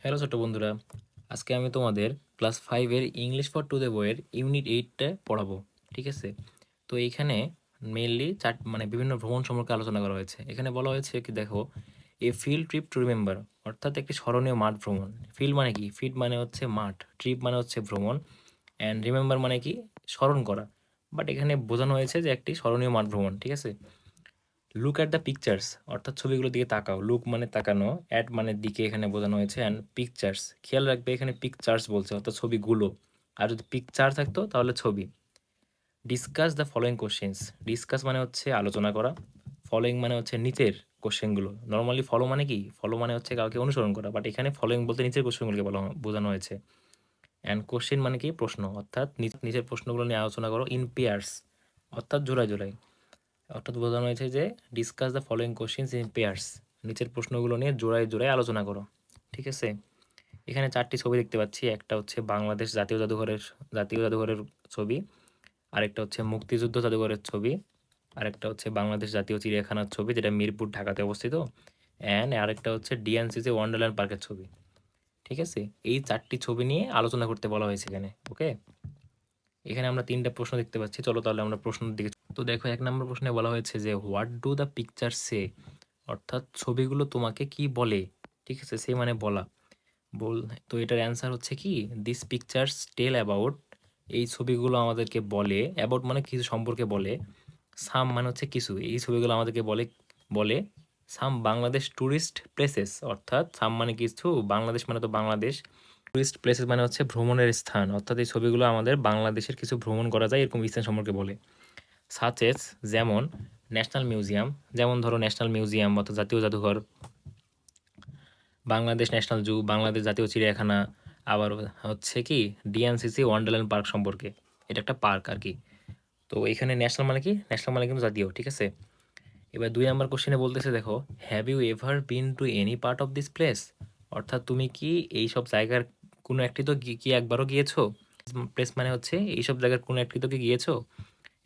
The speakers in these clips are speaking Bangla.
হ্যালো ছোট্ট বন্ধুরা, আজকে আমি তোমাদের ক্লাস 5-এর ইংলিশ ফর টুডে বইয়ের ইউনিট 8টা পড়াবো। ঠিক আছে? তো এইখানে মেইনলি বিভিন্ন ভ্রমণ সম্পর্কে আলোচনা করা হয়েছে। এখানে বলা হয়েছে কি দেখো, এ ফিল্ড ট্রিপ টু রিমেম্বার, অর্থাৎ একটি স্মরণীয় মাঠ ভ্রমণ। ফিল্ড মানে কি? ফিল্ড মানে হচ্ছে মাঠ, ট্রিপ মানে হচ্ছে ভ্রমণ, অ্যান্ড রিমেম্বার মানে কি? স্মরণ করা। বাট এখানে বোঝানো হয়েছে যে একটি স্মরণীয় মাঠ ভ্রমণ। ঠিক আছে? লুক অ্যাট দ্য পিকচার্স, অর্থাৎ ছবিগুলোর দিকে তাকাও। লুক মানে তাকানো, অ্যাট মানে দিকে এখানে বোঝানো হয়েছে, অ্যান্ড পিকচার্স, খেয়াল রাখবে এখানে পিকচার্স বলছে, অর্থাৎ ছবিগুলো। আর যদি পিকচার থাকতো তাহলে ছবি। Discuss the following questions. Discuss মানে হচ্ছে আলোচনা করা, ফলোয়িং মানে হচ্ছে নিচের কোশ্চেনগুলো। নর্মালি ফলো মানে কি? ফলো মানে হচ্ছে কাউকে অনুসরণ করা, বাট এখানে ফলোয়িং বলতে নিচের কোশ্চেনগুলোকে বোঝানো হয়েছে। অ্যান্ড কোশ্চেন মানে কি? প্রশ্ন, অর্থাৎ নিচের প্রশ্নগুলো নিয়ে আলোচনা করো ইন পেয়ার্স, অর্থাৎ জোড়ায় জোড়ায়। অর্থাৎ বোঝানো হয়েছে যে discuss the following questions in pairs, নিচের প্রশ্নগুলো নিয়ে জোড়ায় জোড়ায় আলোচনা করো। ঠিক আছে? এখানে 4টি ছবি দেখতে পাচ্ছি। একটা হচ্ছে বাংলাদেশ জাতীয় জাদুঘরের ছবি, আরেকটা হচ্ছে মুক্তিযুদ্ধ জাদুঘরের ছবি, আরেকটা হচ্ছে বাংলাদেশ জাতীয় চিড়িয়াখানার ছবি, যেটা মিরপুর ঢাকাতে অবস্থিত, অ্যান্ড আরেকটা হচ্ছে ডিএনসিসি ওয়ান্ডারল্যান্ড পার্কের ছবি। ঠিক আছে? এই 4টি ছবি নিয়ে আলোচনা করতে বলা হয়েছে এখানে। ওকে, এখানে আমরা 3টা প্রশ্ন দেখতে পাচ্ছি। চলো তাহলে আমরা প্রশ্নের দিকে। তো দেখো, 1 নম্বর প্রশ্নে বলা হয়েছে যে হোয়াট ডু দ্য পিকচার সে, অর্থাৎ ছবিগুলো তোমাকে কি বলে। ঠিক আছে? সে মানে বলা, বল। তো এটার অ্যান্সার হচ্ছে কি, দিস পিকচার্স টেল অ্যাবাউট, এই ছবিগুলো আমাদেরকে বলে, অ্যাবাউট মানে কিছু সম্পর্কে বলে, সাম মানে হচ্ছে কিছু, এই ছবিগুলো আমাদেরকে বলে বলে সাম বাংলাদেশ ট্যুরিস্ট প্লেসেস, অর্থাৎ সাম মানে কিছু, বাংলাদেশ মানে তো বাংলাদেশ, টুরিস্ট প্লেসেস মানে হচ্ছে ভ্রমণের স্থান, অর্থাৎ এই ছবিগুলো আমাদের বাংলাদেশের কিছু ভ্রমণ করা যায় এরকম স্থান সম্পর্কে বলে। সাচেস, যেমন ন্যাশনাল মিউজিয়াম, যেমন ধরো ন্যাশনাল মিউজিয়াম অর্থাৎ জাতীয় জাদুঘর, বাংলাদেশ ন্যাশনাল জু, বাংলাদেশ জাতীয় চিড়িয়াখানা, আবার হচ্ছে কি ডিএনসিসি ওয়ান্ডারল্যান্ড পার্ক সম্পর্কে। এটা একটা পার্ক আর কি। তো এখানে ন্যাশনাল মানে কি? ন্যাশনাল মানে কিন্তু জাতীয়। ঠিক আছে? এবার 2 নম্বর কোশ্চেনে বলতেছে দেখো, have you ever been to any part of this place, অর্থাৎ তুমি কি এই সব জায়গার কোনো একটি তো কি একবারও গিয়েছো? প্লেস মানে হচ্ছে এইসব জায়গার কোনো একটি তো কি গিয়েছো?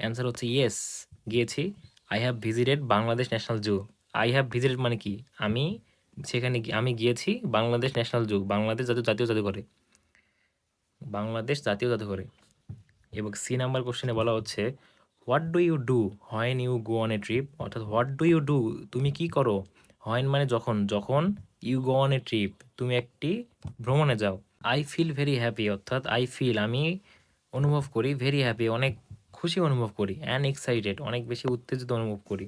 অ্যান্সার হচ্ছে ইয়েস, গিয়েছি। I have visited Bangladesh national zoo. I have visited মানে কি? আমি আমি গিয়েছি বাংলাদেশ ন্যাশনাল জু, বাংলাদেশ জাতীয় জাদুঘরে, বাংলাদেশ জাতীয় জাদুঘরে। এবং সি নাম্বার কোশ্চেনে বলা হচ্ছে what do you do when you go on a trip, অর্থাৎ হোয়াট ডু ইউ ডু, তুমি কি করো? হোয়েন মানে যখন, যখন you go on a trip, তুমি একটি ভ্রমণে যাও। আই ফিল ভেরি হ্যাপি, অর্থাৎ আই ফিল আমি অনুভব করি, ভেরি হ্যাপি অনেক খুশি অনুভব করি, অ্যান্ড এক্সাইটেড অনেক বেশি উত্তেজিত অনুভব করি,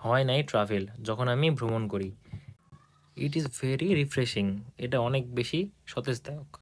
হোয়েন আই ট্রাভেল যখন আমি ভ্রমণ করি, ইট ইজ ভেরি রিফ্রেশিং এটা অনেক বেশি সতেজদায়ক।